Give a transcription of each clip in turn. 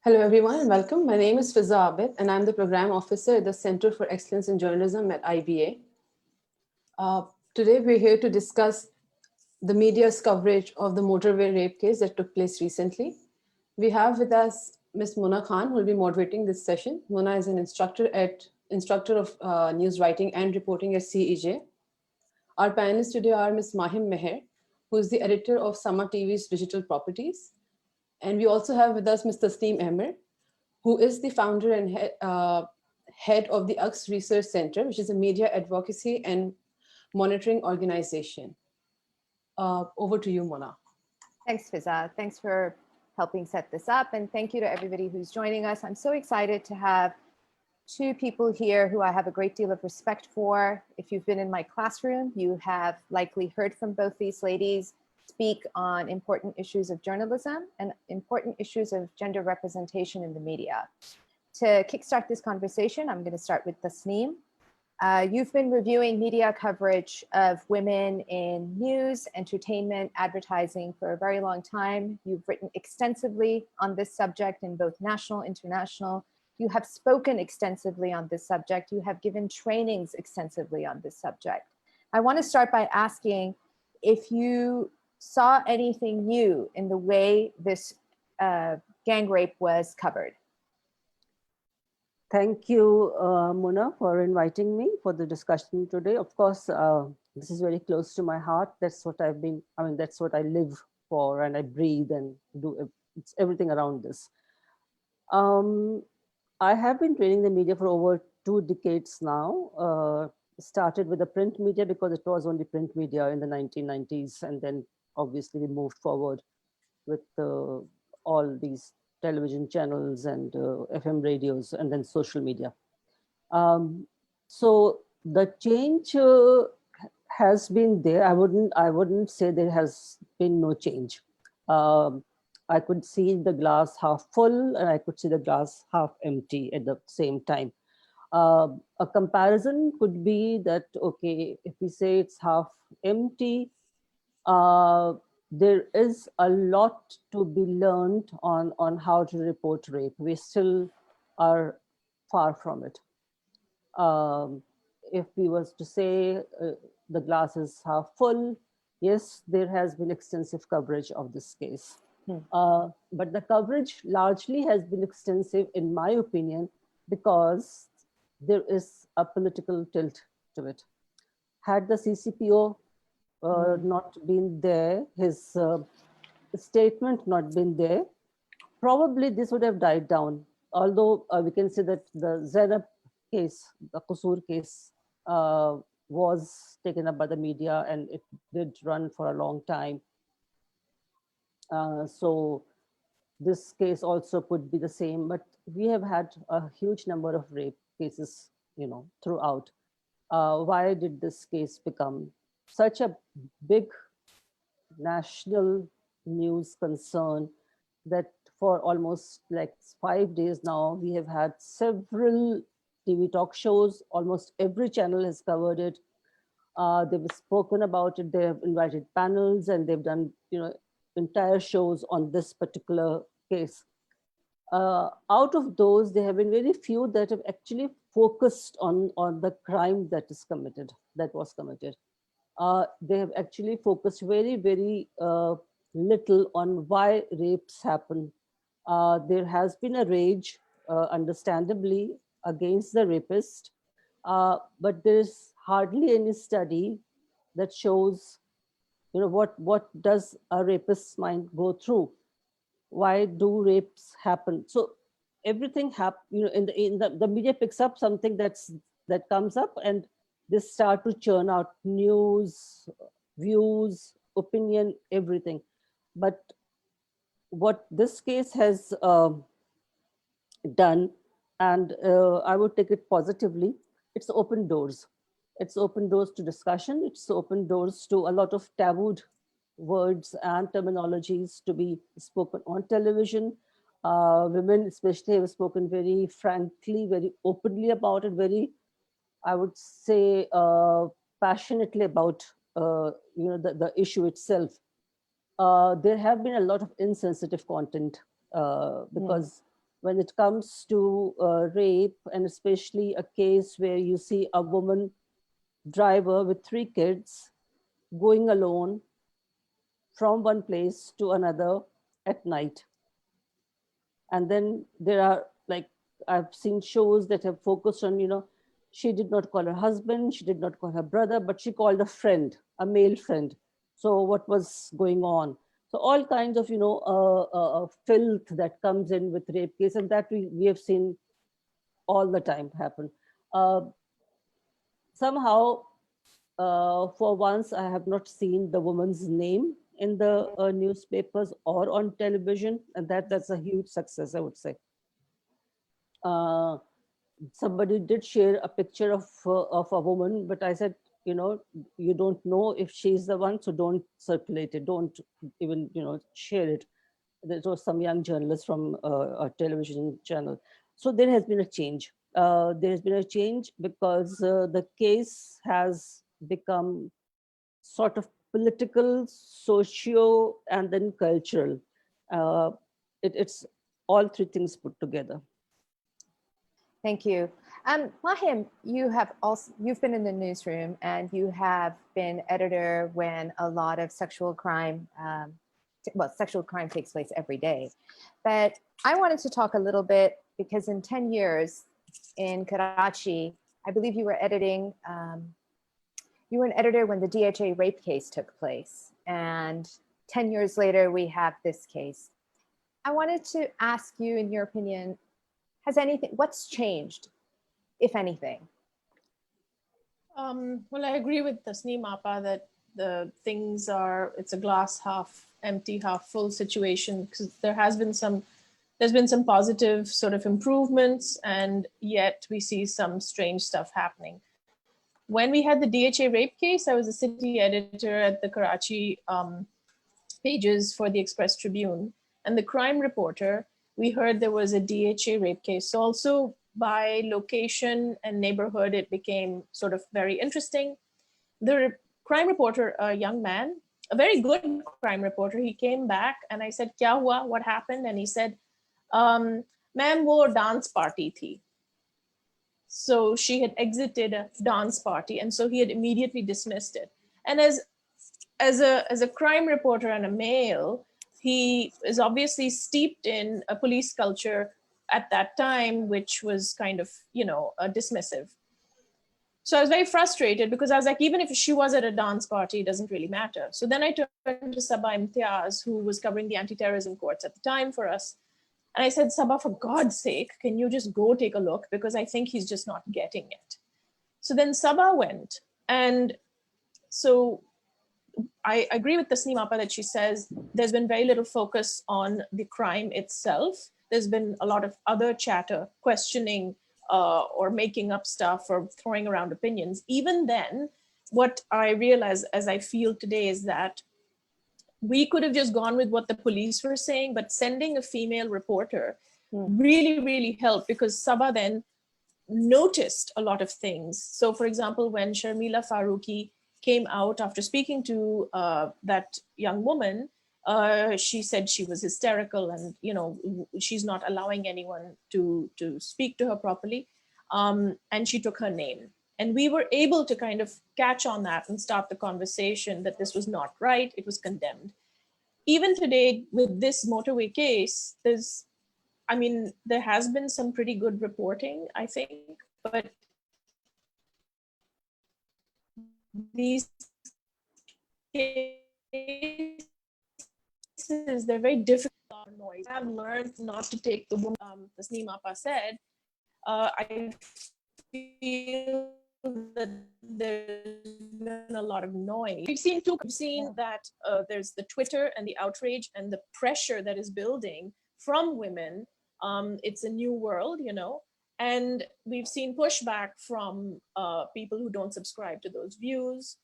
Hello, everyone, and welcome. My name is Fiza Abid, and I'm the Program Officer at the Center for Excellence in Journalism at IBA. Today, we're here to discuss the media's coverage of the Motorway rape case that took place recently. We have with us Ms. Mona Khan, who will be moderating this session. Mona is an instructor of news writing and reporting at CEJ. Our panelists today are Ms. Mahim Meher, who is the editor of Sama TV's digital properties. And we also have with us Mr. Tasneem Ahmed, who is the founder and head of the UX Research Center, which is a media advocacy and monitoring organization. Over to you, Mona. Thanks, Fiza. Thanks for helping set this up. And thank you to everybody who's joining us. I'm so excited to have two people here who I have a great deal of respect for. If you've been in my classroom, you have likely heard from both these ladies speak on important issues of journalism and important issues of gender representation in the media. To kickstart this conversation, I'm going to start with Tasneem. You've been reviewing media coverage of women in news, entertainment, advertising for a very long time. You've written extensively on this subject in both national, international. You have spoken extensively on this subject. You have given trainings extensively on this subject. I want to start by asking if you saw anything new in the way this gang rape was covered. Thank you, Mona, for inviting me for the discussion today. Of course, this is very close to my heart. That's what that's what I live for, and I breathe and do. It's everything around this. I have been training the media for over 2 decades now. Started with the print media because it was only print media in the 1990s, and then obviously we moved forward with all these television channels and FM radios, and then social media. So the change has been there. I wouldn't say there has been no change. I could see the glass half full, and I could see the glass half empty at the same time. A comparison could be that, okay, if we say it's half empty, there is a lot to be learned on how to report rape. We still are far from it. If we was to say the glass is half full, yes, there has been extensive coverage of this case. But the coverage largely has been extensive, in my opinion, because there is a political tilt to it. Had the CCPO not been there, his statement not been there, probably this would have died down. Although we can say that the Zainab case, the Qusur case, was taken up by the media, and it did run for a long time. So this case also could be the same, but we have had a huge number of rape cases, throughout. Why did this case become such a big national news concern that for almost like 5 days now, we have had several TV talk shows. Almost every channel has covered it. They've spoken about it. They have invited panels, and they've done, entire shows on this particular case. Out of those, there have been very few that have actually focused on the crime that was committed. They have actually focused very, very little on why rapes happen. There has been a rage, understandably, against the rapist, but there's hardly any study that shows, what does a rapist's mind go through? Why do rapes happen? So everything the media picks up something that comes up, and they start to churn out news, views, opinion, everything. But what this case has done, and I would take it positively, it's open doors. It's open doors to discussion. It's open doors to a lot of tabooed words and terminologies to be spoken on television. Women especially have spoken very frankly, very openly about it, very, I would say, passionately about the issue itself. There have been a lot of insensitive content because when it comes to rape, and especially a case where you see a woman driver with 3 kids going alone from one place to another at night. And then there are, like, I've seen shows that have focused on, she did not call her husband, she did not call her brother, but she called a friend, a male friend. So what was going on? So all kinds of, filth that comes in with rape case, and that we have seen all the time happen. uh, Somehow, for once, I have not seen the woman's name in the newspapers or on television, and that's a huge success, I would say. uh, Somebody did share a picture of a woman, but I said, you don't know if she's the one, so don't circulate it, don't even share it. There was some young journalist from a television channel. So there has been a change. There has been a change because the case has become sort of political, socio, and then cultural. Uh, it's all three things put together. Thank you. Mahim, you've been in the newsroom and you have been editor when a lot of sexual crime, sexual crime takes place every day. But I wanted to talk a little bit because in 10 years in Karachi, I believe you were editing, you were an editor when the DHA rape case took place. And 10 years later, we have this case. I wanted to ask you, in your opinion, what's changed, if anything? Well, I agree with Tasneem Appa that it's a glass half empty, half full situation, because there's been some positive sort of improvements, and yet we see some strange stuff happening. When we had the DHA rape case, I was a city editor at the Karachi pages for the Express Tribune, and the crime reporter, we heard there was a DHA rape case. So also by location and neighborhood, it became sort of very interesting. The crime reporter, a young man, a very good crime reporter, he came back and I said, "Kya hua? What happened?" And he said, "Ma'am, wo dance party thi." So she had exited a dance party, and so he had immediately dismissed it. And as a crime reporter and a male, he is obviously steeped in a police culture at that time, which was kind of, dismissive. So I was very frustrated because I was like, even if she was at a dance party, it doesn't really matter. So then I turned to Sabah Imtiaz, who was covering the anti-terrorism courts at the time for us. And I said, "Sabah, for God's sake, can you just go take a look? Because I think he's just not getting it." So then Sabah went. And so I agree with Tasneem Appa that she says there's been very little focus on the crime itself. There's been a lot of other chatter, questioning or making up stuff or throwing around opinions. Even then, what I realize as I feel today is that we could have just gone with what the police were saying, but sending a female reporter really, really helped, because Sabah then noticed a lot of things. So for example, when Sharmila Faruqi came out after speaking to that young woman, she said she was hysterical and, she's not allowing anyone to speak to her properly. And she took her name. And we were able to kind of catch on that and start the conversation that this was not right. It was condemned. Even today with this Motorway case, there has been some pretty good reporting, I think, but these cases, they're very difficult. Noise. I've learned not to take the woman, Tasneem Appa said. I feel that there's been a lot of noise. We've seen that there's the Twitter and the outrage and the pressure that is building from women. It's a new world, and we've seen pushback from people who don't subscribe to those views,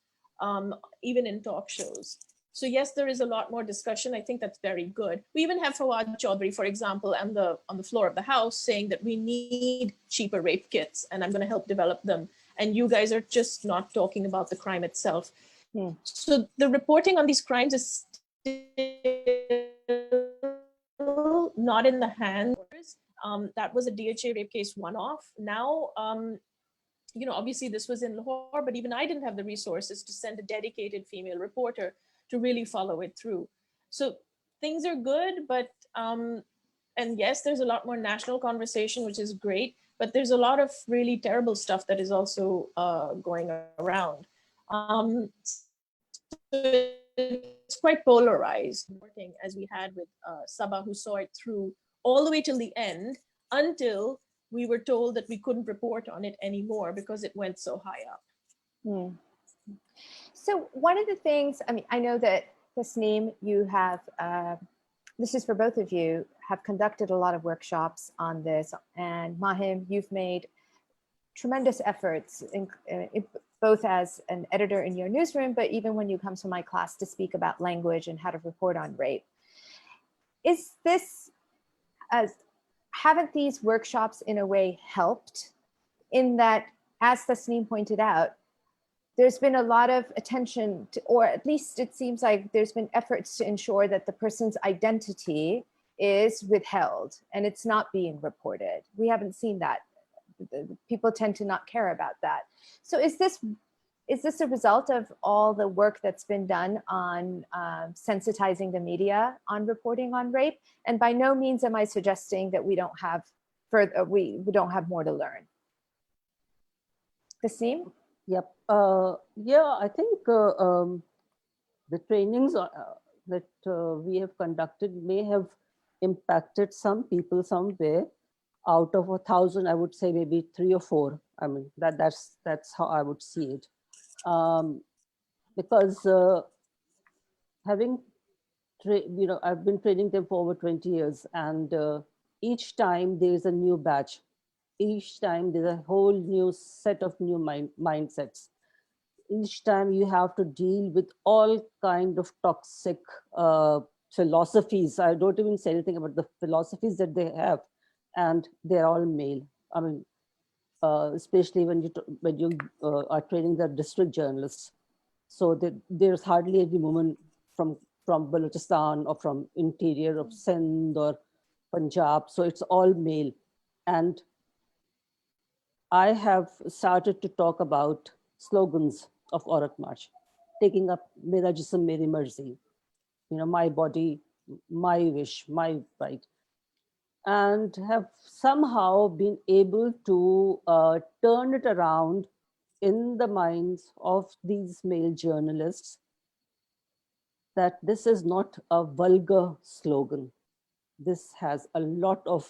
even in talk shows. So yes, there is a lot more discussion. I think that's very good. We even have Fawad Chaudhry, for example, on the floor of the House saying that we need cheaper rape kits and I'm going to help develop them. And you guys are just not talking about the crime itself. So the reporting on these crimes is still not in the hands. That was a DHA rape case one-off. Now, obviously this was in Lahore, but even I didn't have the resources to send a dedicated female reporter to really follow it through. So things are good, but and yes, there's a lot more national conversation, which is great, but there's a lot of really terrible stuff that is also going around. So it's quite polarized, as we had with Sabah, who saw it through all the way till the end, until we were told that we couldn't report on it anymore because it went so high up. Hmm. So one of the things, I mean, I know that Tasneem, you have, this is for both of you, have conducted a lot of workshops on this, and Mahim, you've made tremendous efforts, both as an editor in your newsroom, but even when you come to my class to speak about language and how to report on rape. Is this, haven't these workshops in a way helped in that, as Tasneem pointed out, there's been a lot of attention to, or at least it seems like there's been efforts to ensure that the person's identity is withheld and it's not being reported. We haven't seen that. People tend to not care about that. So is this a result of all the work that's been done on sensitizing the media on reporting on rape? And by no means am I suggesting that we don't have further, we don't have more to learn. Tasneem? Yep. Yeah, I think the trainings that we have conducted may have impacted some people somewhere. Out of 1,000, I would say maybe 3 or 4. I mean, that's how I would see it. Because having, I've been training them for over 20 years, and each time there's a new batch. Each time there's a whole new set of new mindsets. Each time you have to deal with all kind of toxic philosophies. I don't even say anything about the philosophies that they have, and they're all male. I mean, especially when you are training the district journalists. So there's hardly any woman from Balochistan or from interior of Sindh or Punjab. So it's all male. And I have started to talk about slogans of Aurat March, taking up Mera Jism Meri Marzi, my body, my wish, my right, and have somehow been able to turn it around in the minds of these male journalists that this is not a vulgar slogan. This has a lot of,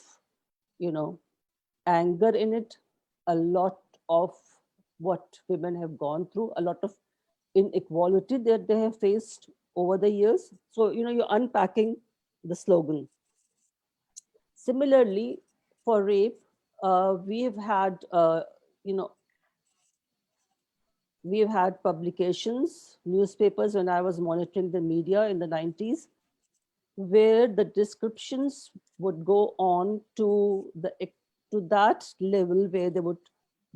anger in it, a lot of what women have gone through, a lot of inequality that they have faced over the years. So, you're unpacking the slogan. Similarly, for rape, we have had, we've had publications, newspapers, when I was monitoring the media in the 90s, where the descriptions would go on to that level where they would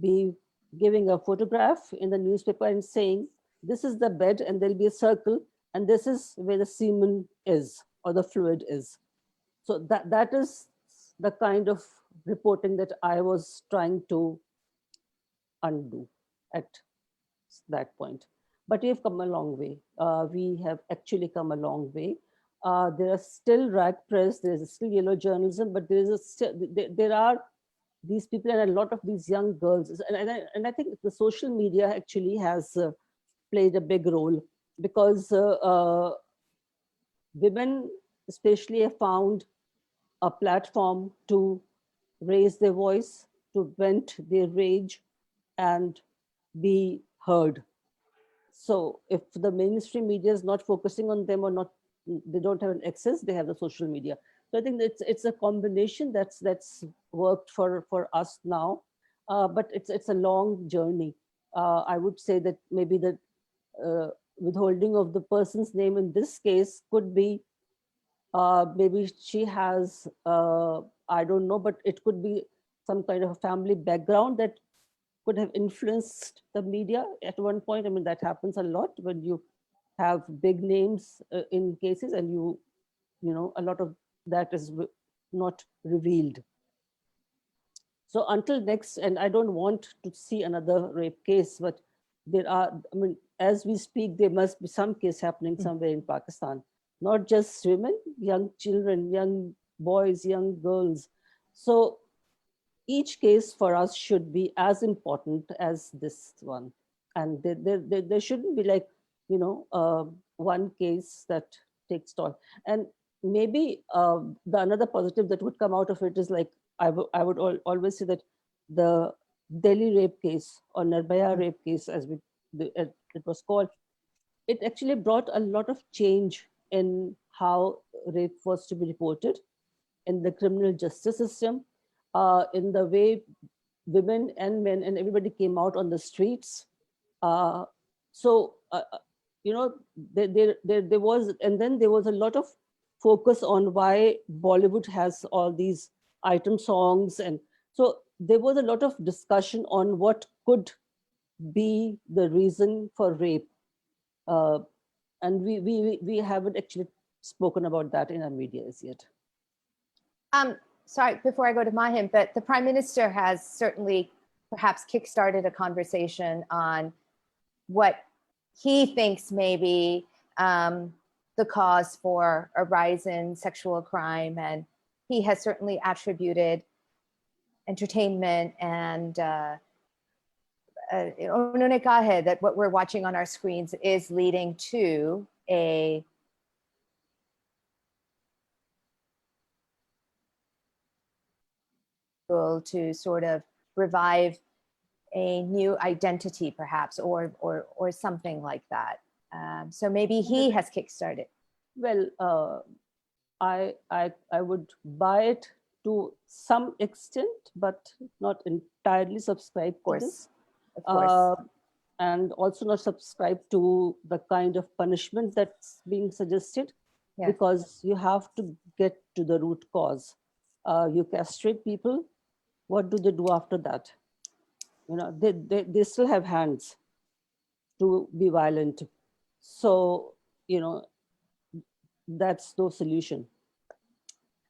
be giving a photograph in the newspaper and saying, this is the bed and there'll be a circle and this is where the semen is or the fluid is. So that is the kind of reporting that I was trying to undo at that point. But we've come a long way. We have actually come a long way. There are still rag press, there's still yellow journalism, but there are these people and a lot of these young girls. And I think the social media actually has played a big role, because women especially have found a platform to raise their voice, to vent their rage and be heard. So if the mainstream media is not focusing on them or not, they don't have an access, they have the social media. So I think it's a combination that's worked for us now, but it's a long journey. I would say that maybe the withholding of the person's name in this case could be, maybe she has, I don't know, but it could be some kind of a family background that could have influenced the media at one point. I mean, that happens a lot when you have big names in cases, and a lot of that is not revealed. So until next, and I don't want to see another rape case, but there are, I mean, as we speak, there must be some case happening somewhere in Pakistan. Not just women, young children, young boys, young girls. So each case for us should be as important as this one. And there shouldn't be like, one case that takes toll. And maybe the another positive that would come out of it is like, I would always say that the Delhi rape case or Nirbhaya rape case, as it was called, it actually brought a lot of change in how rape was to be reported in the criminal justice system, in the way women and men and everybody came out on the streets. Uh, so, there was, and then there was a lot of focus on why Bollywood has all these item songs. And so there was a lot of discussion on what could be the reason for rape. Uh, and we haven't actually spoken about that in our media as yet. Sorry, before I go to Mahim, but the Prime Minister has certainly perhaps kickstarted a conversation on what he thinks may be the cause for a rise in sexual crime. And he has certainly attributed entertainment and उन्होंने कहा है that what we're watching on our screens is leading to a to sort of revive a new identity, perhaps, or something like that. So maybe he has kickstarted. Well, I would buy it to some extent, but not entirely subscribe to this. Of course. And also not subscribe to the kind of punishment that's being suggested, because you have to get to the root cause. You castrate people, what do they do after that? They still have hands to be violent. So, that's no solution.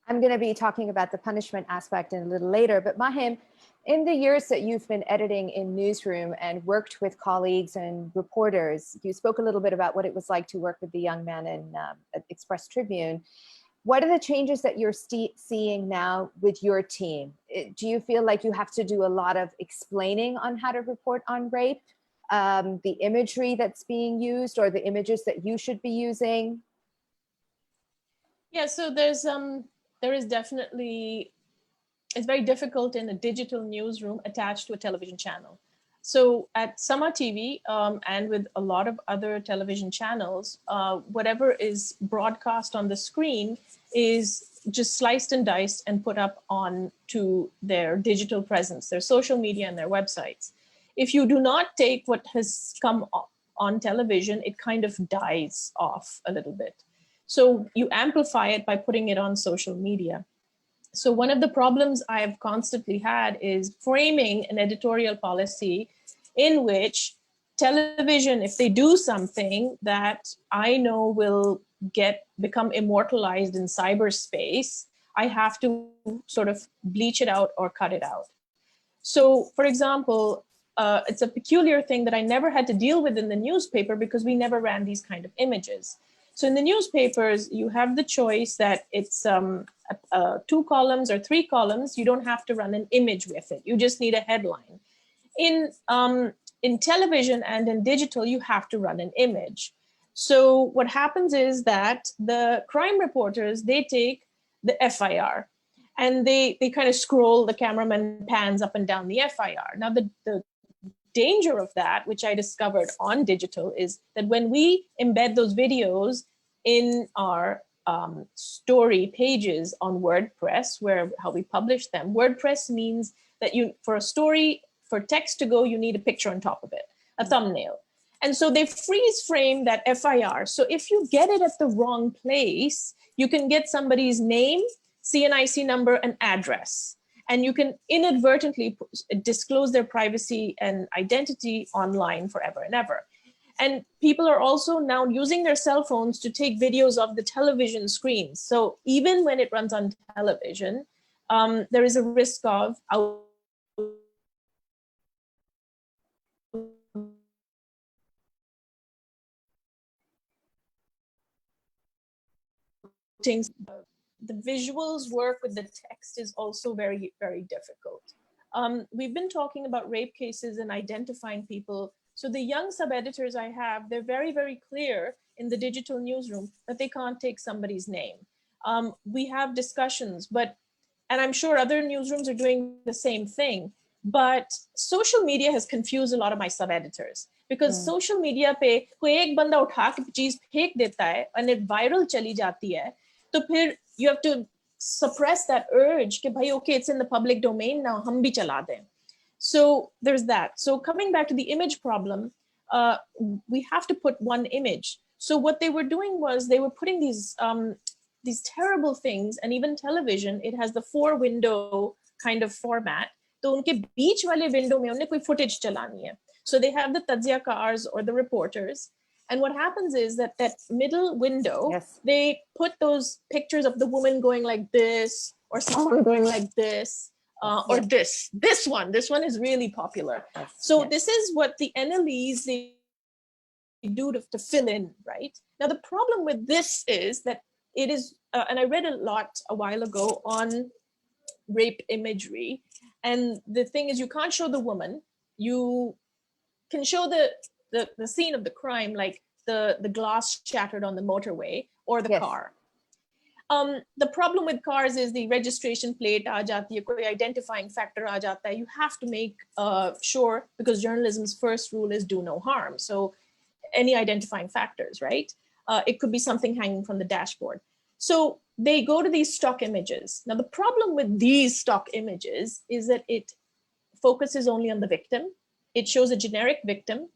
I'm going to be talking about the punishment aspect in a little later, but Mahim, in the years that you've been editing in Newsroom and worked with colleagues and reporters, you spoke a little bit about what it was like to work with the young man in Express Tribune. What are the changes that you're seeing now with your team? Do you feel like you have to do a lot of explaining on how to report on rape, the imagery that's being used, or the images that you should be using? Yeah, so there is definitely, it's very difficult in a digital newsroom attached to a television channel. So at Sama TV and with a lot of other television channels, whatever is broadcast on the screen is just sliced and diced and put up on to their digital presence, their social media and their websites. If you do not take what has come on television, it kind of dies off a little bit. So you amplify it by putting it on social media. So one of the problems I've constantly had is framing an editorial policy in which television, if they do something that I know will become immortalized in cyberspace, I have to sort of bleach it out or cut it out. So for example, it's a peculiar thing that I never had to deal with in the newspaper because we never ran these kind of images. So in the newspapers, you have the choice that it's 2 columns or 3 columns. You don't have to run an image with it. You just need a headline. In television and in digital, you have to run an image. So what happens is that the crime reporters, they take the FIR and they kind of scroll, the cameraman pans up and down the FIR. Now the danger of that, which I discovered on digital, is that when we embed those videos in our story pages on WordPress, how we publish them, WordPress means that for a story, for text to go, you need a picture on top of it, a thumbnail. And so they freeze frame that FIR. So if you get it at the wrong place, you can get somebody's name, CNIC number, and address. And you can inadvertently disclose their privacy and identity online forever and ever. And people are also now using their cell phones to take videos of the television screens. So even when it runs on television, there is a risk of the visuals work with the text is also very, very difficult. We've been talking about rape cases and identifying people. So the young sub-editors I have, they're very, very clear in the digital newsroom that they can't take somebody's name. We have discussions, and I'm sure other newsrooms are doing the same thing, but social media has confused a lot of my sub-editors because social media पे कोई एक बंदा उठा के चीज फेंक देता है and it viral चली जाती है, तो फिर you have to suppress that urge कि भाई okay, it's in the public domain now, हम भी चला दें. So there's that. So coming back to the image problem, we have to put one image. So what they were doing was they were putting these terrible things, and even television, it has the 4-window kind of format. तो उनके बीच वाले window में उन्हें कोई footage चलानी है. So they have the tajia cars or the reporters. And what happens is that middle window, they put those pictures of the woman going like this, or someone going like this, or this one is really popular. So this is what the NLEs, they do to fill in, right? Now, the problem with this is that it is, and I read a lot a while ago on rape imagery. And the thing is, you can't show the woman. You can show the scene of the crime, like the glass shattered on the motorway or the car. The problem with cars is the registration plate aa jati hai, koi identifying factor aa jata hai. You have to make sure, because journalism's first rule is do no harm. So any identifying factors, right? It could be something hanging from the dashboard. So they go to these stock images. Now, the problem with these stock images is that it focuses only on the victim. It shows a generic victim.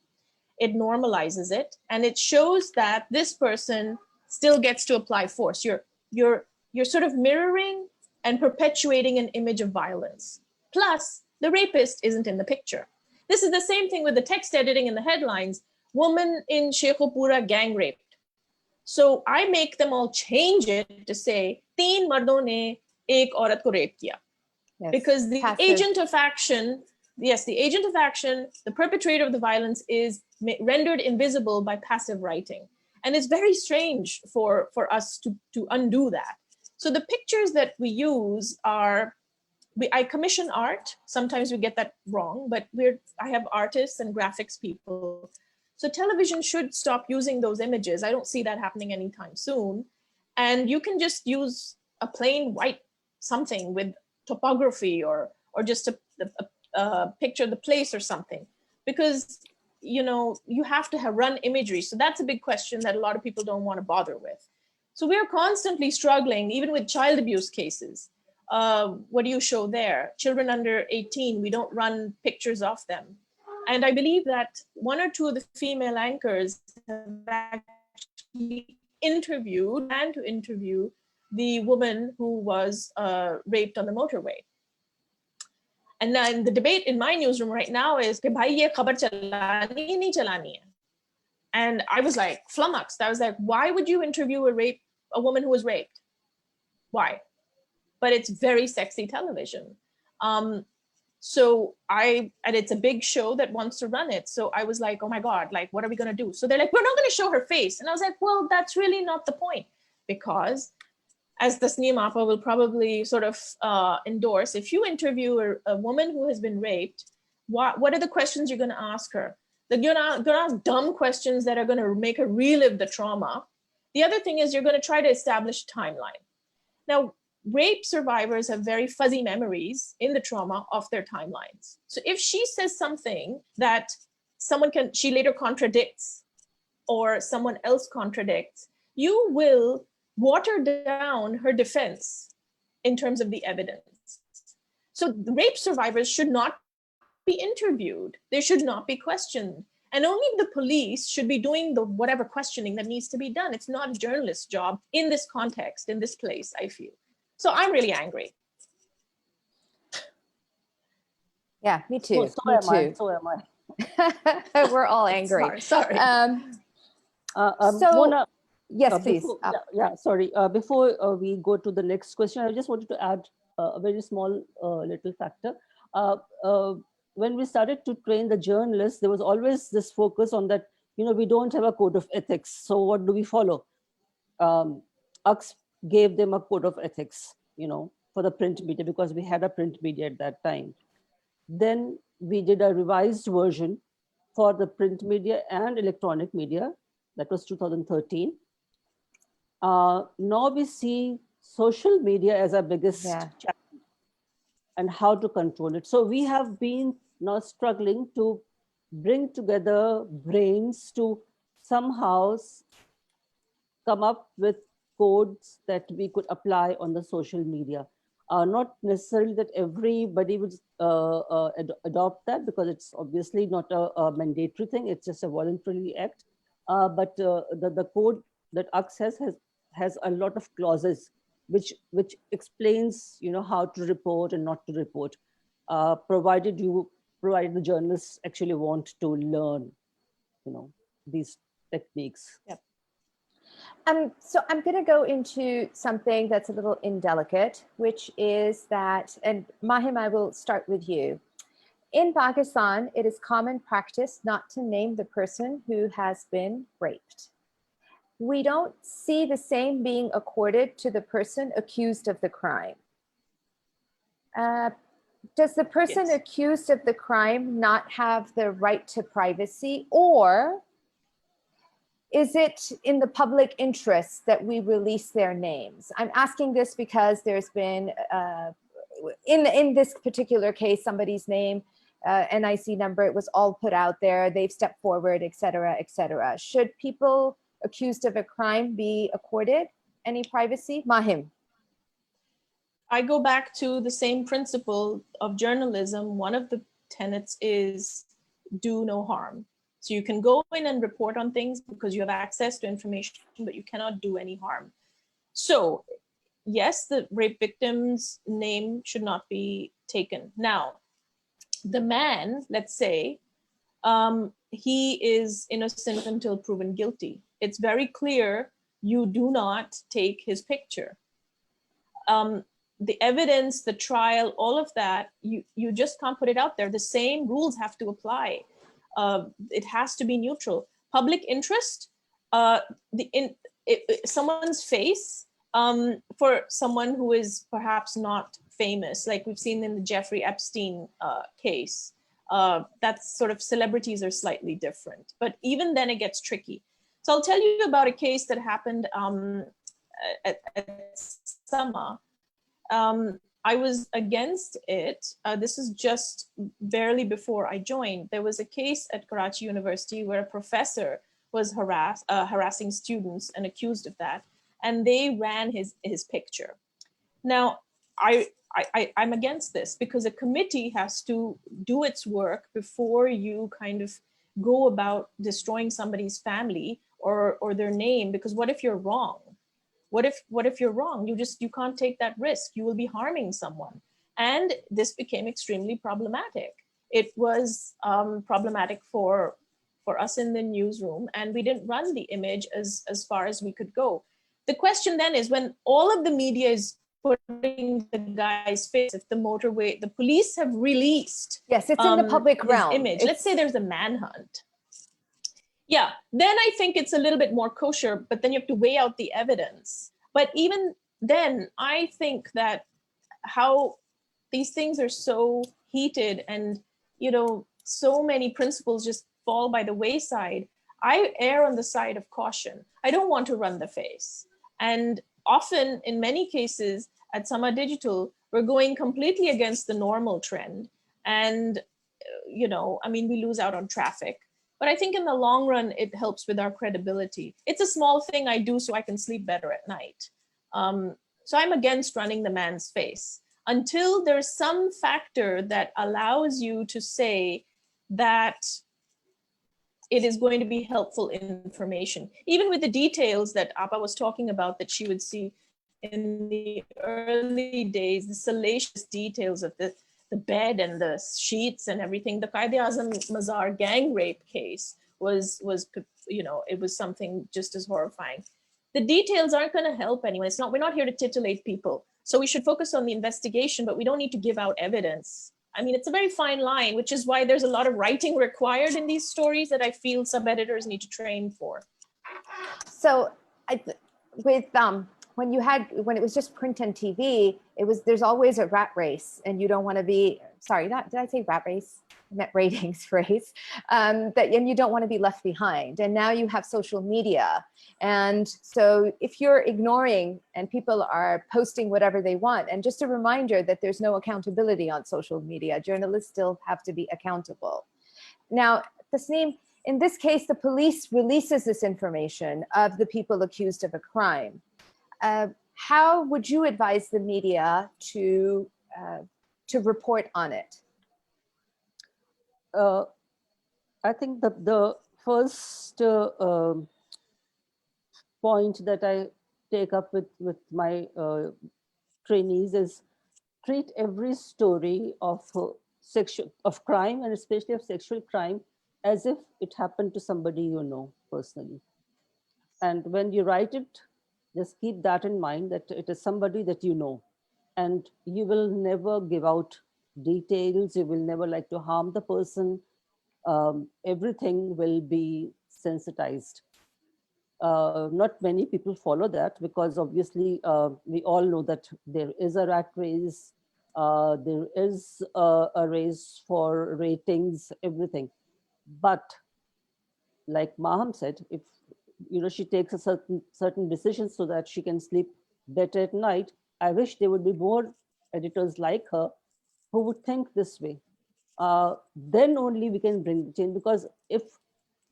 It normalizes it, and it shows that this person still gets to apply force. You're sort of mirroring and perpetuating an image of violence. Plus, the rapist isn't in the picture. This is the same thing with the text editing in the headlines. Woman in Sheikhupura gang raped. So I make them all change it to say, teen mardon ne ek aurat ko rape kiya. Because the agent of action, the perpetrator of the violence is rendered invisible by passive writing. And it's very strange for us to undo that. So the pictures that we use are, I commission art. Sometimes we get that wrong, but I have artists and graphics people. So television should stop using those images. I don't see that happening anytime soon. And you can just use a plain white something with topography or just a picture of the place or something, because you have to run imagery. So that's a big question that a lot of people don't want to bother with. So we're constantly struggling, even with child abuse cases. What do you show there? Children under 18, we don't run pictures of them. And I believe that one or two of the female anchors have actually interviewed the woman who was raped on the motorway. And then the debate in my newsroom right now is, bhai ye khabar chalani nahi chalani hai? And I was like flummoxed. I was like, why would you interview a woman who was raped? Why? But it's very sexy television. And it's a big show that wants to run it. So I was like, oh my God, like, what are we going to do? So they're like, we're not going to show her face. And I was like, well, that's really not the point, because as Tasneem Appa will probably sort of endorse, if you interview a woman who has been raped, what are the questions you're going to ask her? You're not going to ask dumb questions that are going to make her relive the trauma. The other thing is you're going to try to establish a timeline. Now, rape survivors have very fuzzy memories in the trauma of their timelines. So if she says something that she later contradicts, or someone else contradicts, you will water down her defense in terms of the evidence. So the rape survivors should not be interviewed. They should not be questioned. And only the police should be doing the whatever questioning that needs to be done. It's not a journalist's job in this context, in this place, I feel. So I'm really angry. Yeah, me too. So am I. We're all angry. Sorry. Mona, yes, please. Sorry. Before we go to the next question, I just wanted to add a very small little factor. When we started to train the journalists, there was always this focus on that, we don't have a code of ethics. So what do we follow? gave them a code of ethics, for the print media, because we had a print media at that time. Then we did a revised version for the print media and electronic media. That was 2013. Now we see social media as our biggest challenge and how to control it. So we have been now struggling to bring together brains to somehow come up with codes that we could apply on the social media. Not necessarily that everybody would adopt that, because it's obviously not a mandatory thing. It's just a voluntary act. But the code that AX has a lot of clauses which explains how to report and not to report, provided the journalists actually want to learn these techniques. Yep. So I'm going to go into something that's a little indelicate, which is that, and Mahim, I will start with you. In Pakistan, it is common practice not to name the person who has been raped. We don't see the same being accorded to the person accused of the crime. Does the person accused of the crime not have the right to privacy, or is it in the public interest that we release their names? I'm asking this because there's been, in this particular case, somebody's name, NIC number, it was all put out there. They've stepped forward, et cetera, et cetera. Should people accused of a crime be accorded any privacy? Mahim. I go back to the same principle of journalism. One of the tenets is do no harm. So you can go in and report on things because you have access to information, but you cannot do any harm. So yes, the rape victim's name should not be taken. Now, the man, let's say, he is innocent until proven guilty. It's very clear you do not take his picture. The evidence, the trial, all of that, you just can't put it out there. The same rules have to apply. It has to be neutral. Public interest, someone's face, for someone who is perhaps not famous, like we've seen in the Jeffrey Epstein case, that's sort of, celebrities are slightly different, but even then it gets tricky. So I'll tell you about a case that happened at Sama. I was against it. This is just barely before I joined. There was a case at Karachi University where a professor was harassing students and accused of that, and they ran his picture. Now, I'm against this because a committee has to do its work before you kind of go about destroying somebody's family or their name, because what if you're wrong? What if you're wrong? You can't take that risk. You will be harming someone. And this became extremely problematic. It was problematic for us in the newsroom, and we didn't run the image as far as we could go. The question then is, when all of the media is putting the guy's face, if the Motorway, the police have released, yes, it's in the public realm image. Let's say there's a manhunt. Yeah, then I think it's a little bit more kosher, but then you have to weigh out the evidence. But even then, I think that how these things are so heated and, so many principles just fall by the wayside. I err on the side of caution. I don't want to run the face. And often, in many cases, at Sama Digital, we're going completely against the normal trend. And, we lose out on traffic. But I think in the long run, it helps with our credibility. It's a small thing I do so I can sleep better at night. So I'm against running the man's face until there's some factor that allows you to say that it is going to be helpful information. Even with the details that Appa was talking about that she would see in the early days, the salacious details of the bed and the sheets and everything. The Qaid-e-Azam Mazar gang rape case was it was something just as horrifying. The details aren't going to help anyone. We're not here to titillate people. So we should focus on the investigation, but we don't need to give out evidence. It's a very fine line, which is why there's a lot of writing required in these stories that I feel sub-editors need to train for. So with when it was just print and TV, there's always a rat race, and you don't want to be, sorry, did I say rat race? I meant ratings race, and you don't want to be left behind. And now you have social media. And so if you're ignoring and people are posting whatever they want, and just a reminder that there's no accountability on social media, journalists still have to be accountable. Now, Tasneem, in this case, the police releases this information of the people accused of a crime. How would you advise the media to report on it? I think the first point that I take up with my trainees is treat every story of crime, and especially of sexual crime, as if it happened to somebody you know personally. And when you write it, just keep that in mind, that it is somebody that you know, and you will never give out details. You will never like to harm the person. Everything will be sensitized. Not many people follow that, because obviously we all know that there is a rat race, there is a race for ratings, everything. But like Maham said, if she takes a certain decisions so that she can sleep better at night, I wish there would be more editors like her who would think this way. Then only we can bring the change. Because if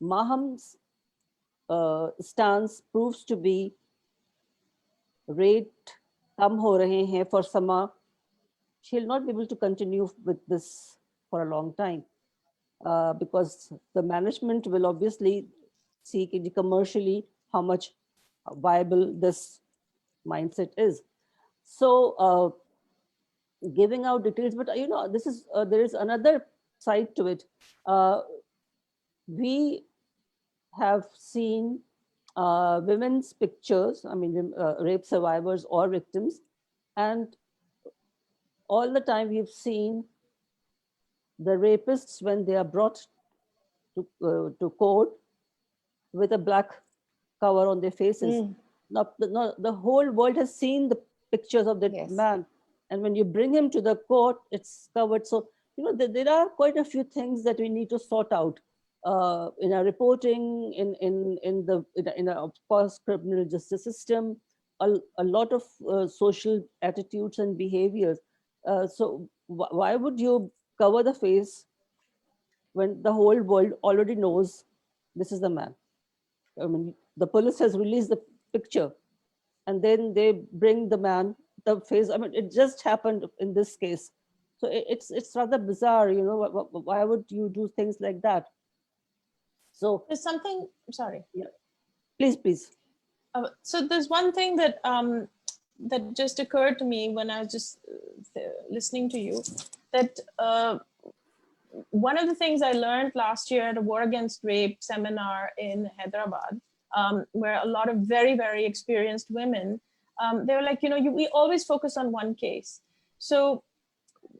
Maham's stance proves to be rate kam ho rahe hain for Sama, she'll not be able to continue with this for a long time, because the management will obviously see commercially how much viable this mindset is. So giving out details, but this is there is another side to it. We have seen women's pictures, I mean, rape survivors or victims, and all the time we've seen the rapists, when they are brought to court, with a black cover on their faces. Now, the whole world has seen the pictures of that man, and when you bring him to the court, it's covered. So there are quite a few things that we need to sort out in our reporting, in a, of course, criminal justice system, a lot of social attitudes and behaviors. So why would you cover the face when the whole world already knows this is the man? I mean, the police has released the picture, and then they bring the man, the face. I mean, it just happened in this case. So it's rather bizarre, why would you do things like that? So there's something, sorry. Yeah. Please. So there's one thing that that just occurred to me when I was just listening to you, that one of the things I learned last year at a War Against Rape seminar in Hyderabad, where a lot of very, very experienced women, they were like, we always focus on one case. So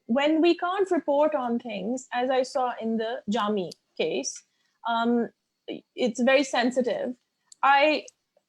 when we can't report on things, as I saw in the Jami case, it's very sensitive. I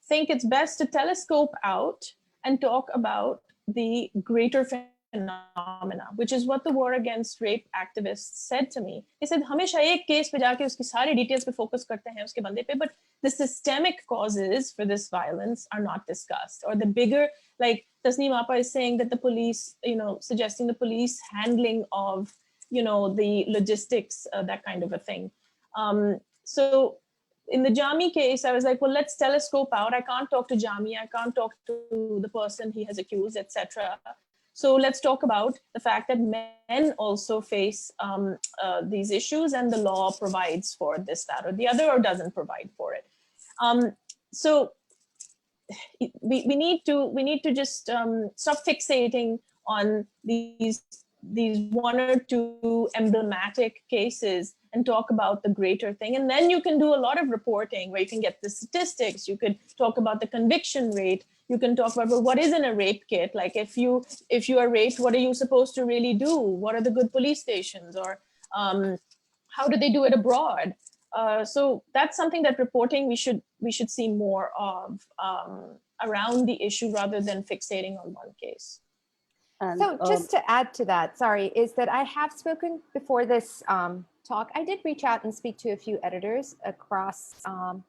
think it's best to telescope out and talk about the greater phenomena, which is what the War Against Rape activists said to me. He said, हमेशा एक case पे जाके उसकी सारी details पे focus करते हैं उसके बंदे पे, but the systemic causes for this violence are not discussed. Or the bigger, like Tasneem Appa is saying that the police, suggesting the police handling of, the logistics, that kind of a thing. So in the Jami case, I was like, well, let's telescope out. I can't talk to Jami. I can't talk to the person he has accused, etc. So let's talk about the fact that men also face these issues, and the law provides for this, that, or the other, or doesn't provide for it. So we need to just stop fixating on these one or two emblematic cases and talk about the greater thing. And then you can do a lot of reporting where you can get the statistics. You could talk about the conviction rate. You can talk about, well, what is in a rape kit? Like if you are raped, what are you supposed to really do? What are the good police stations? Or how do they do it abroad? So that's something that reporting we should see more of around the issue rather than fixating on one case. And So just to add to that, sorry, is that I have spoken before this talk. I did reach out and speak to a few editors across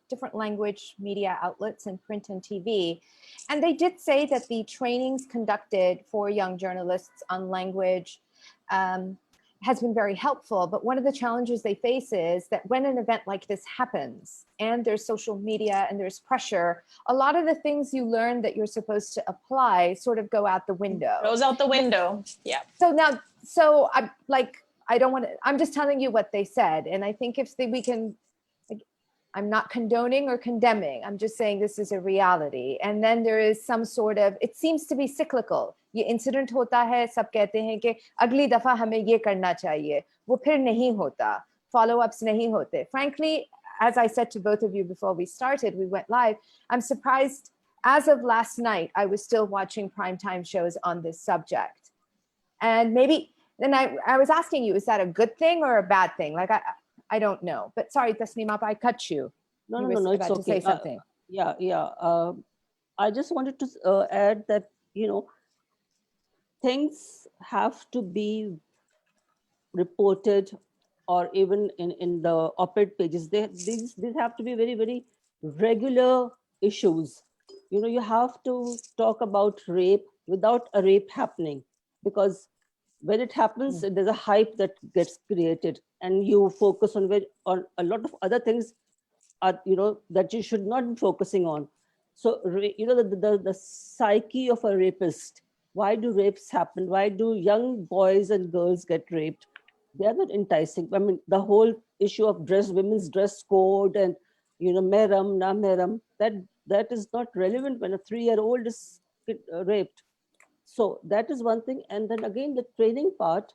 different language media outlets in print and TV. And they did say that the trainings conducted for young journalists on language has been very helpful. But one of the challenges they face is that when an event like this happens and there's social media and there's pressure, a lot of the things you learn that you're supposed to apply sort of go out the window. Goes out the window. Yeah. So I'm like, I don't want to, I'm just telling you what they said. And I think if we can, like, I'm not condoning or condemning. I'm just saying this is a reality. And then there is some sort of, it seems to be cyclical. ये incident होता है, सब कहते हैं कि अगली दफा हमें ये करना चाहिए, वो फिर नहीं होता, follow-ups नहीं होते. Frankly, as I said to both of you before we started, we went live, I'm surprised, as of last night, I was still watching primetime shows on this subject. And maybe, then I was asking you, is that a good thing or a bad thing? Like, I don't know. But sorry, Tasneem, I cut you. no, You were it's about to okay. say something. I just wanted to add that, things have to be reported, or even in the op-ed pages. These have to be very, very regular issues. You have to talk about rape without a rape happening, because when it happens, there's a hype that gets created, and you focus on a lot of other things that you should not be focusing on. So the psyche of a rapist. Why do rapes happen? Why do young boys and girls get raped? They are not enticing. I mean, the whole issue of women's dress code, and meram, na meram, that is not relevant when a 3-year-old is raped. So that is one thing. And then again, the training part,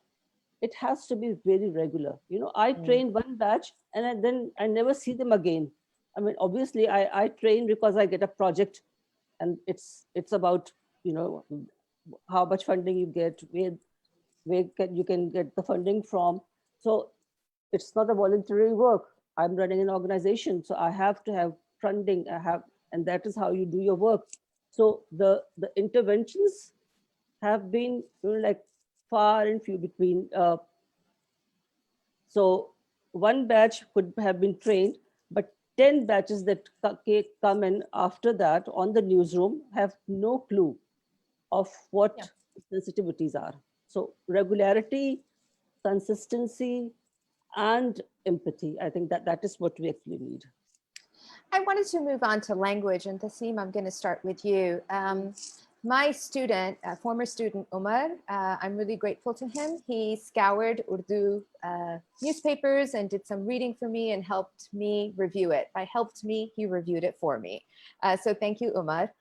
it has to be very regular. I train one batch, and then I never see them again. I mean, obviously, I train because I get a project, and it's about how much funding you get, where you can get the funding from. So it's not a voluntary work. I'm running an organization, so I have to have funding. And that is how you do your work. So the interventions have been like far and few between. So one batch could have been trained, but 10 batches that come in after that on the newsroom have no clue of what sensitivities are. So regularity, consistency, and empathy. I think that is what we actually need. I wanted to move on to language, and Tasneem, I'm going to start with you. My student, former student Umar, I'm really grateful to him. He scoured Urdu newspapers and did some reading for me and helped me review it. By helped me, he reviewed it for me. So thank you, Umar.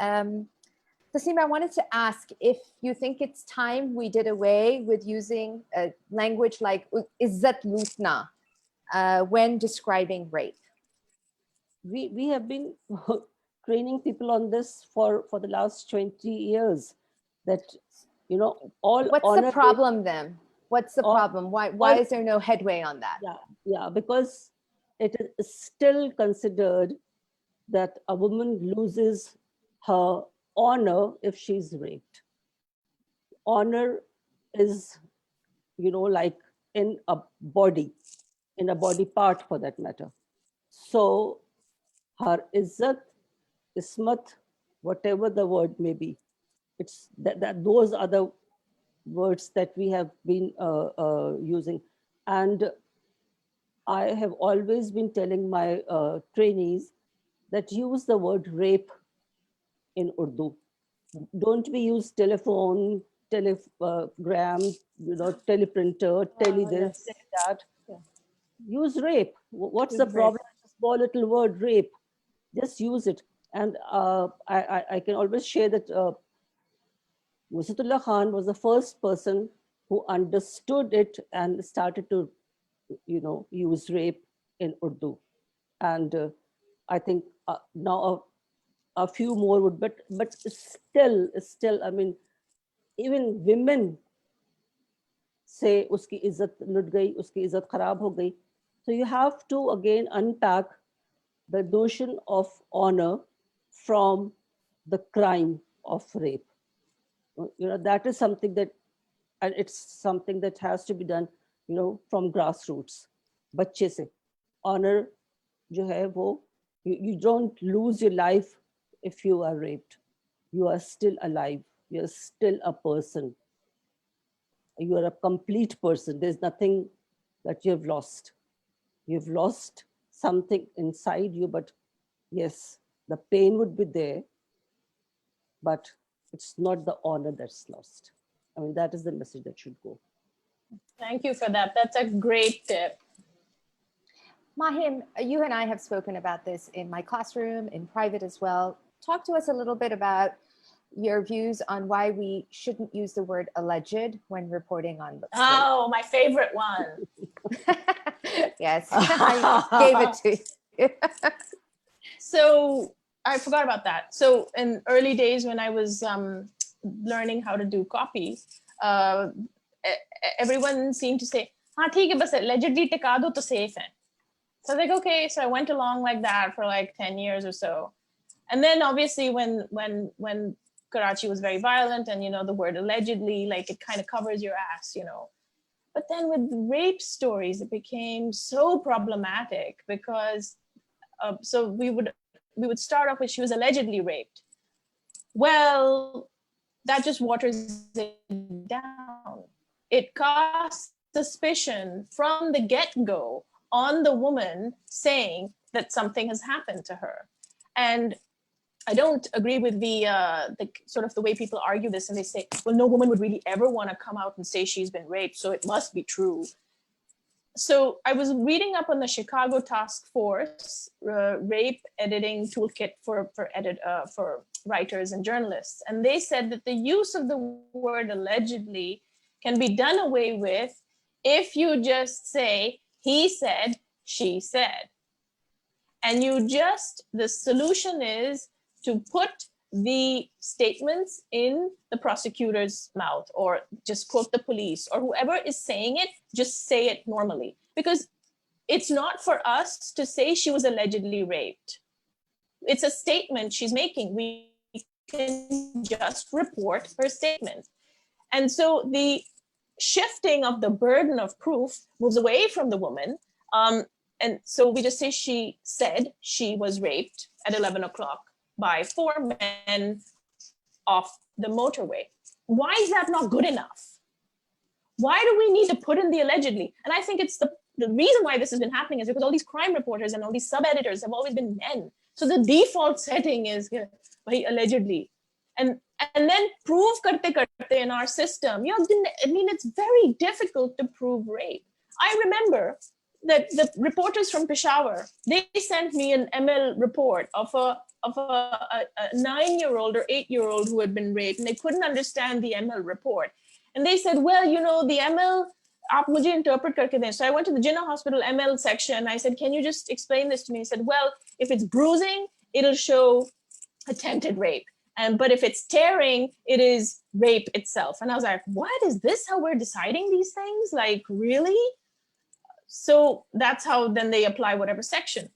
Tasneem, I wanted to ask if you think it's time we did away with using a language like izzat lutna when describing rape. We have been training people on this for the last 20 years, that all. What's the problem then? What's the problem? Why is there no headway on that? Yeah, because it is still considered that a woman loses her honor if she's raped. Honor is like in a body part, for that matter. So her izzat, ismat, whatever the word may be, it's that those are the words that we have been using. And I have always been telling my trainees that use the word rape in Urdu. Don't we use telephone, telegram, teleprinter, tele this, Yes. tele that. Use rape. What's the problem? Small little word rape. Just use it. And I can always share that Wasitullah Khan was the first person who understood it and started to, use rape in Urdu. And I think now a few more would, but still, I mean, even women say uski izzat lut gayi, uski izzat kharab ho gayi. So you have to again unpack the notion of honor from the crime of rape. That is something that, and it's something that has to be done, from grassroots. बच्चे से honor जो है वो, you don't lose your life if you are raped. You are still alive. You are still a person. You are a complete person. There's nothing that you have lost. You've lost something inside you, but yes, the pain would be there, but it's not the honor that's lost. I mean, that is the message that should go. Thank you for that. That's a great tip. Mahim, you and I have spoken about this in my classroom, in private as well. Talk to us a little bit about your views on why we shouldn't use the word alleged when reporting on the Oh, my favorite one. Yes, I gave it to you. So I forgot about that. So in early days when I was learning how to do copy, everyone seemed to say, "Haan, theek hai, bas allegedly tika do to safe hai." So I was like, okay. So I went along like that for like 10 years or so. And then obviously when Karachi was very violent and, the word allegedly, like it kind of covers your ass, But then with rape stories, it became so problematic because so we would start off with she was allegedly raped. Well, that just waters it down. It casts suspicion from the get-go on the woman saying that something has happened to her. And I don't agree with the sort of the way people argue this, and they say, well, no woman would really ever want to come out and say she's been raped, so it must be true. So I was reading up on the Chicago Task Force rape editing toolkit for writers and journalists, and they said that the use of the word allegedly can be done away with if you just say he said, she said, and the solution is to put the statements in the prosecutor's mouth, or just quote the police, or whoever is saying it, just say it normally. Because it's not for us to say she was allegedly raped. It's a statement she's making. We can just report her statement. And so the shifting of the burden of proof moves away from the woman. And so we just say she said she was raped at 11 o'clock by 4 men off the motorway. Why is that not good enough? Why do we need to put in the allegedly? And I think it's the reason why this has been happening is because all these crime reporters and all these sub-editors have always been men. So the default setting is allegedly. And then prove karte karte in our system. I mean, it's very difficult to prove rape. I remember that the reporters from Peshawar, they sent me an ML report of a 9-year-old or 8-year-old who had been raped, and they couldn't understand the ML report. And they said, well, the ML, aap mujhe interpret karke dein. So I went to the Jinnah Hospital ML section. I said, can you just explain this to me? He said, well, if it's bruising, it'll show attempted rape. But if it's tearing, it is rape itself. And I was like, what? Is this how we're deciding these things? Like, really? So that's how then they apply whatever section.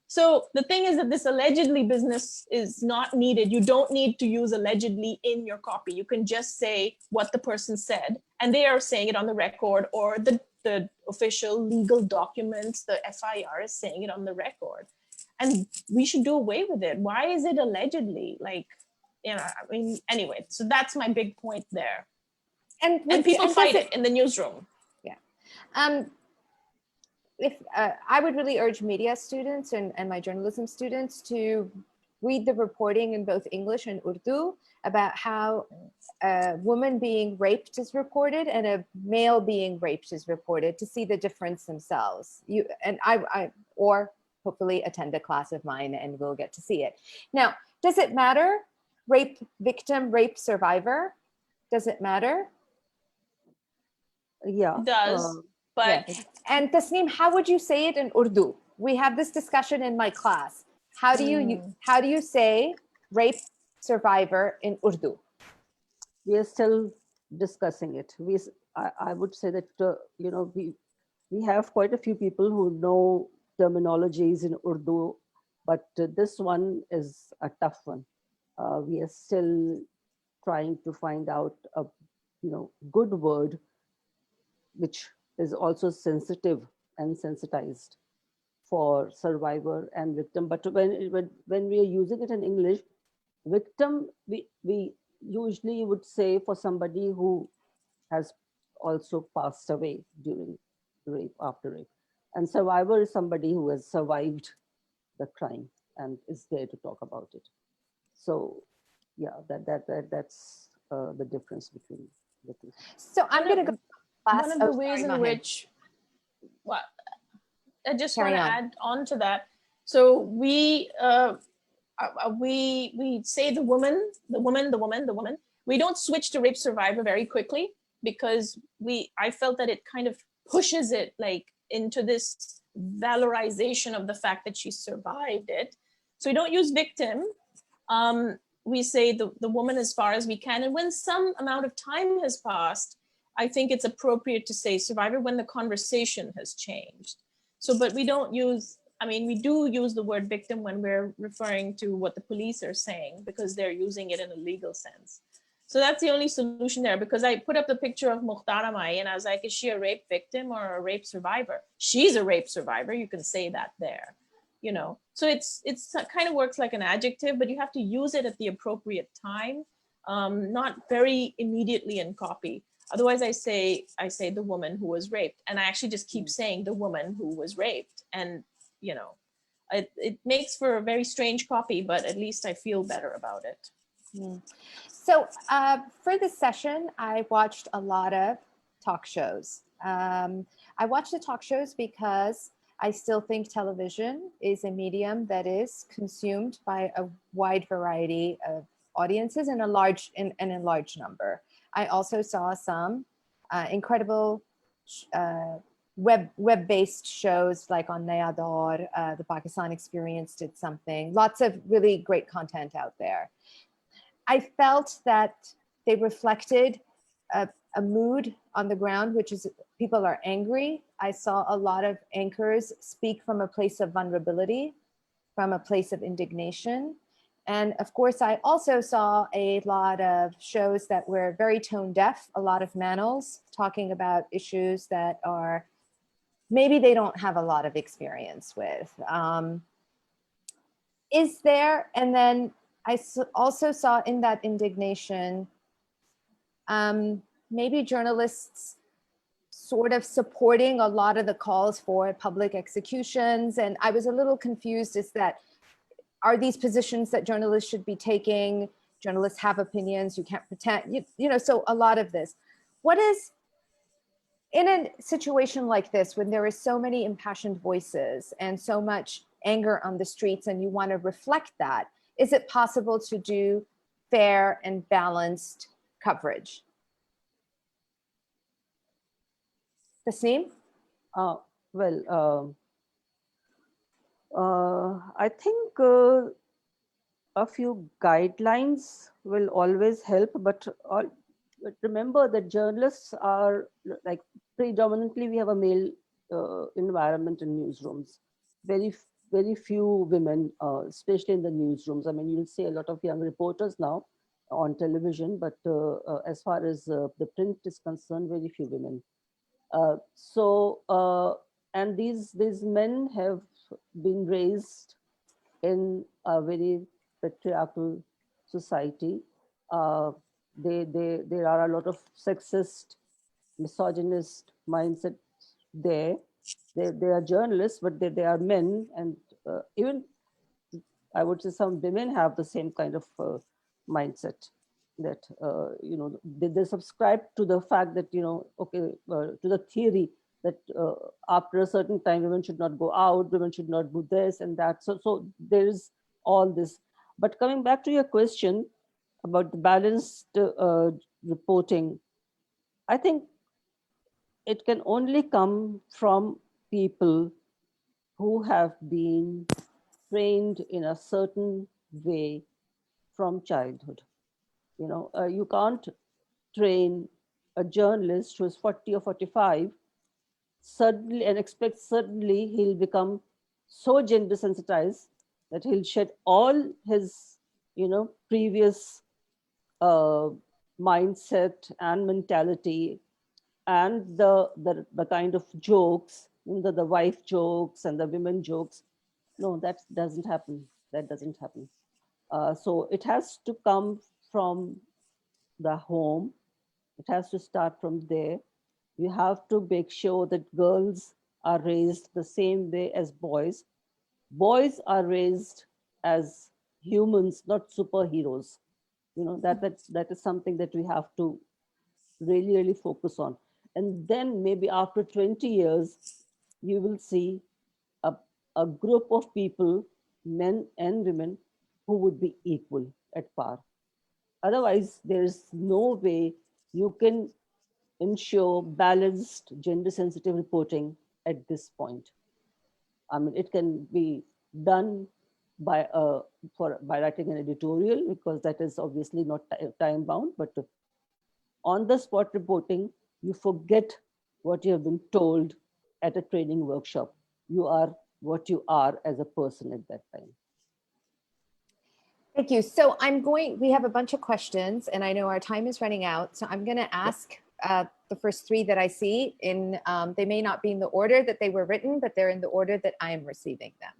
So the thing is that this allegedly business is not needed. You don't need to use allegedly in your copy. You can just say what the person said, and they are saying it on the record, or the official legal documents, the FIR is saying it on the record. And we should do away with it. Why is it allegedly? Like, I mean, anyway, so that's my big point there. And people fight it in the newsroom. Yeah. If I would really urge media students and my journalism students to read the reporting in both English and Urdu about how a woman being raped is reported and a male being raped is reported, to see the difference themselves. Or hopefully attend a class of mine and we'll get to see it. Now, does it matter? Rape victim, rape survivor? Does it matter? Yeah. It does. But yeah. And Tasneem, how would you say it in Urdu? We have this discussion in my class. How do you say rape survivor in Urdu? We are still discussing it. I would say that we have quite a few people who know terminologies in Urdu, but this one is a tough one. We are still trying to find out a good word which is also sensitive and sensitized for survivor and victim. But when we are using it in English, victim, we usually would say for somebody who has also passed away during rape, after rape. And survivor is somebody who has survived the crime and is there to talk about it. So yeah, that's the difference between the two. So I'm going to go One last. of Oh, the sorry, ways in Mahin. which, well, I just want Carry to on. add on to that. So we say the woman, the woman, the woman, the woman. We don't switch to rape survivor very quickly because I felt that it kind of pushes it like into this valorization of the fact that she survived it. So we don't use victim. We say the woman as far as we can. And when some amount of time has passed, I think it's appropriate to say survivor when the conversation has changed. So, but we don't use, I mean, we do use the word victim when we're referring to what the police are saying because they're using it in a legal sense. So that's the only solution there, because I put up the picture of Muhtara Mai and I was like, is she a rape victim or a rape survivor? She's a rape survivor. You can say that there, you know. So it's kind of works like an adjective, but you have to use it at the appropriate time, not very immediately in copy. Otherwise, I say the woman who was raped, and I actually just keep saying the woman who was raped, and you know, it makes for a very strange copy, but at least I feel better about it. So for this session, I watched a lot of talk shows. I watched the talk shows because I still think television is a medium that is consumed by a wide variety of audiences in a large number. I also saw some incredible web-based shows like on Naya Daur, the Pakistan Experience did something. Lots of really great content out there. I felt that they reflected a mood on the ground, which is people are angry. I saw a lot of anchors speak from a place of vulnerability, from a place of indignation. And of course, I also saw a lot of shows that were very tone deaf, a lot of manuals talking about issues that are maybe they don't have a lot of experience with. Is there, and then I also saw in that indignation, maybe journalists sort of supporting a lot of the calls for public executions. And I was a little confused as that, are these positions that journalists should be taking? Journalists have opinions, you can't pretend, you know, so a lot of this. What is, in a situation like this, when there is so many impassioned voices and so much anger on the streets and you want to reflect that, is it possible to do fair and balanced coverage? Tasneem? Well, I think a few guidelines will always help, but remember that journalists are like predominantly we have a male environment in newsrooms. Very few women, especially in the newsrooms. I mean, you'll see a lot of young reporters now on television, but as far as the print is concerned, very few women. And these men have been raised in a very patriarchal society. Uh, there are a lot of sexist, misogynist mindsets there. They are journalists, but they are men, and even I would say some women have the same kind of mindset that they subscribe to the fact that to the theory that after a certain time women should not go out, women should not do this and that. So there is all this. But coming back to your question about the balanced reporting, I think it can only come from people who have been trained in a certain way from childhood. You can't train a journalist who is 40 or 45 suddenly and expect suddenly he'll become so gender sensitized that he'll shed all his, previous uh, mindset and mentality, and the kind of jokes, the wife jokes and the women jokes. No, that doesn't happen. That doesn't happen. So it has to come from the home. It has to start from there. You have to make sure that girls are raised the same way as boys. Boys are raised as humans, not superheroes. That is something that we have to really, really focus on. And then maybe after 20 years, you will see a, a group of people, men and women, who would be equal at par. Otherwise, there is no way you can ensure balanced gender sensitive reporting at this point. I mean, it can be done by by writing an editorial, because that is obviously not time bound, but on the spot reporting, you forget what you have been told at a training workshop. You are what you are as a person at that time. Thank you. So we have a bunch of questions and I know our time is running out. So I'm going to ask the first three that I see they may not be in the order that they were written, but they're in the order that I am receiving them.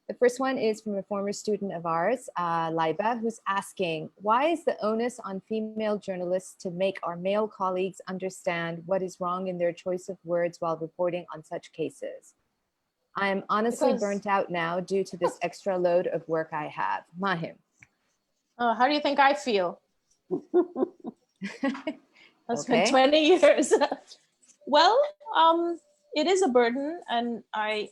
The first one is from a former student of ours, Laiba, who's asking, why is the onus on female journalists to make our male colleagues understand what is wrong in their choice of words while reporting on such cases? I am honestly burnt out now due to this extra load of work I have. Mahim. How do you think I feel? It's been Okay. 20 years. Well, it is a burden, and I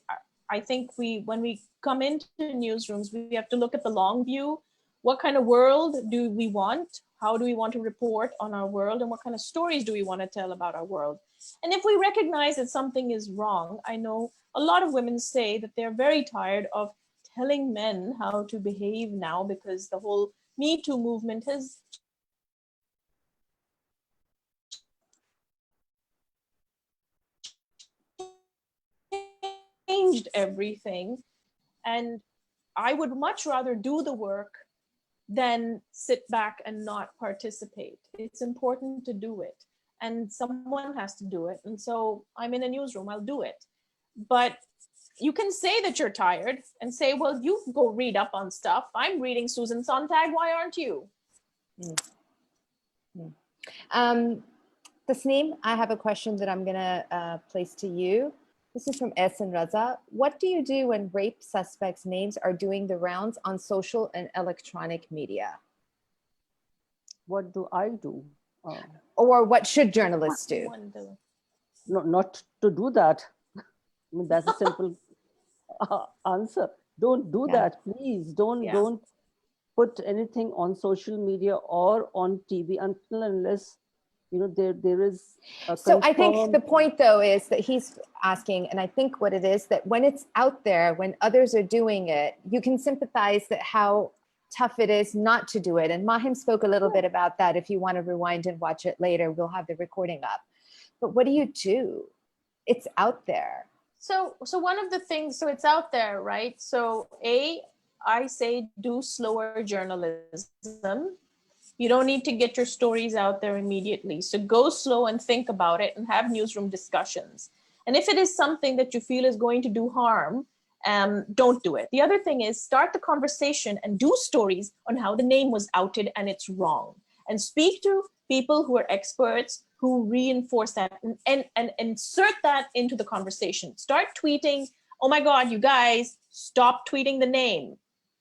think when we come into newsrooms, we have to look at the long view. What kind of world do we want? How do we want to report on our world? And what kind of stories do we want to tell about our world? And if we recognize that something is wrong, I know a lot of women say that they're very tired of telling men how to behave now, because the whole Me Too movement has changed everything. And I would much rather do the work than sit back and not participate. It's important to do it, and someone has to do it. And so I'm in a newsroom, I'll do it. But you can say that you're tired and say, well, you go read up on stuff. I'm reading Susan Sontag. Why aren't you? Tasneem, I have a question that I'm going to place to you. This is from Ehsan Raza. What do you do when rape suspects' names are doing the rounds on social and electronic media? What do I do? Or what should journalists do? No, not to do that. I mean, that's a simple answer. Don't do that, please. Don't put anything on social media or on TV until unless there is a so I think the point though is that he's asking, and I think what it is, that when it's out there, when others are doing it, you can sympathize that how tough it is not to do it. And Mahim spoke a little bit about that. If you want to rewind and watch it later, we'll have the recording up. But what do you do? It's out there. So one of the things, so it's out there, right? So I say do slower journalism. You don't need to get your stories out there immediately. So go slow and think about it and have newsroom discussions. And if it is something that you feel is going to do harm, don't do it. The other thing is start the conversation and do stories on how the name was outed and it's wrong. And speak to people who are experts who reinforce that and insert that into the conversation. Start tweeting, oh my God, you guys, stop tweeting the name.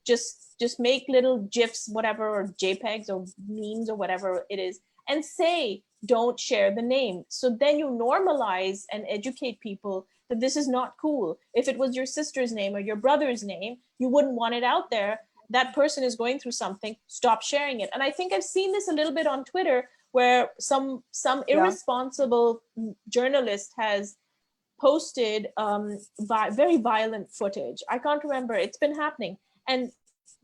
Just make little GIFs, whatever, or JPEGs or memes or whatever it is, and say, don't share the name. So then you normalize and educate people that this is not cool. If it was your sister's name or your brother's name, you wouldn't want it out there. That person is going through something, stop sharing it. And I think I've seen this a little bit on Twitter, where some irresponsible journalist has posted very violent footage. I can't remember, it's been happening. And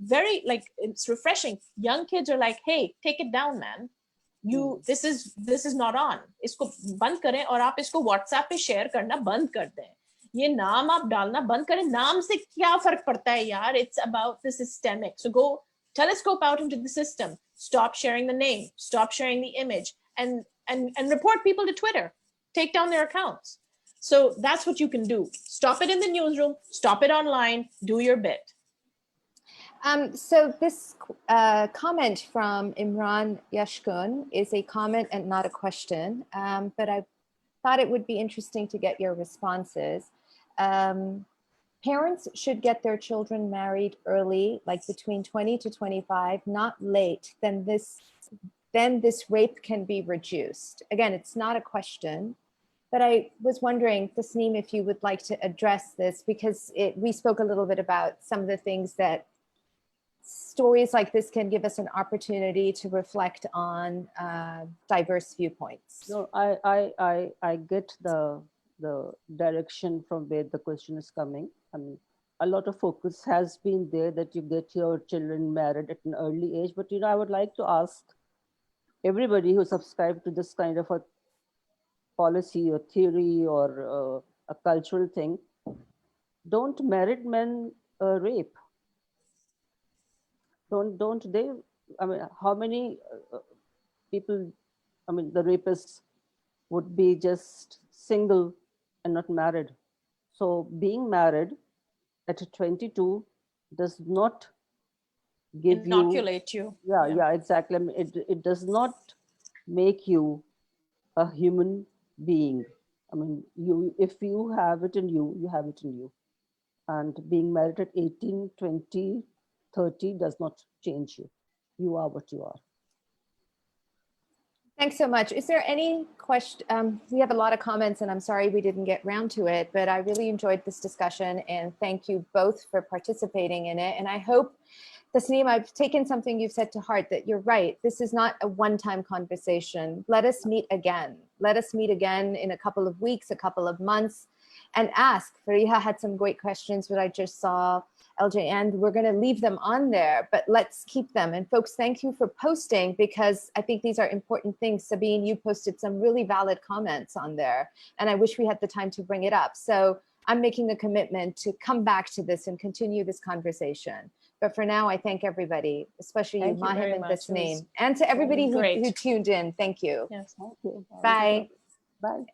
very, like, it's refreshing. Young kids are like, hey, take it down, man. this is not on. इसको बंद करें और आप इसको WhatsApp पे share करना बंद कर दें. ये नाम आप डालना बंद करें. नाम से क्या फर्क पड़ता है यार? It's about the systemic. So go telescope out into the system. Stop sharing the name. Stop sharing the image, and report people to Twitter. Take down their accounts. So that's what you can do. Stop it in the newsroom. Stop it online. Do your bit. So this comment from Imran Yashkun is a comment and not a question, but I thought it would be interesting to get your responses. Parents should get their children married early, like between 20 to 25, not late. Then this rape can be reduced. Again, it's not a question, but I was wondering, Tasneem, if you would like to address this, because we spoke a little bit about some of the things that stories like this can give us an opportunity to reflect on diverse viewpoints. No, I get the direction from where the question is coming. I mean, a lot of focus has been there that you get your children married at an early age. But, I would like to ask everybody who subscribed to this kind of a policy or theory or a cultural thing, don't married men rape? Don't they? I mean, how many people, I mean, the rapists would be just single and not married. So being married at 22 does not give Inoculate you. Yeah, exactly. I mean, it does not make you a human being. I mean, if you have it in you, you have it in you. And being married at 18, 20, 30 does not change you. You are what you are. Thanks so much. Is there any question? We have a lot of comments and I'm sorry we didn't get round to it, but I really enjoyed this discussion and thank you both for participating in it. And I hope, Tasneem, I've taken something you've said to heart, that you're right. This is not a one-time conversation. Let us meet again. Let us meet again in a couple of weeks, a couple of months, and ask. Fariha had some great questions that I just saw, LJ, and we're going to leave them on there, but let's keep them. And folks, thank you for posting, because I think these are important things. Sabine, you posted some really valid comments on there, and I wish we had the time to bring it up. So I'm making a commitment to come back to this and continue this conversation. But for now, I thank everybody, especially you, Mahim and Tasneem, and to everybody who tuned in. Thank you. Yes. Thank you. Bye. Bye.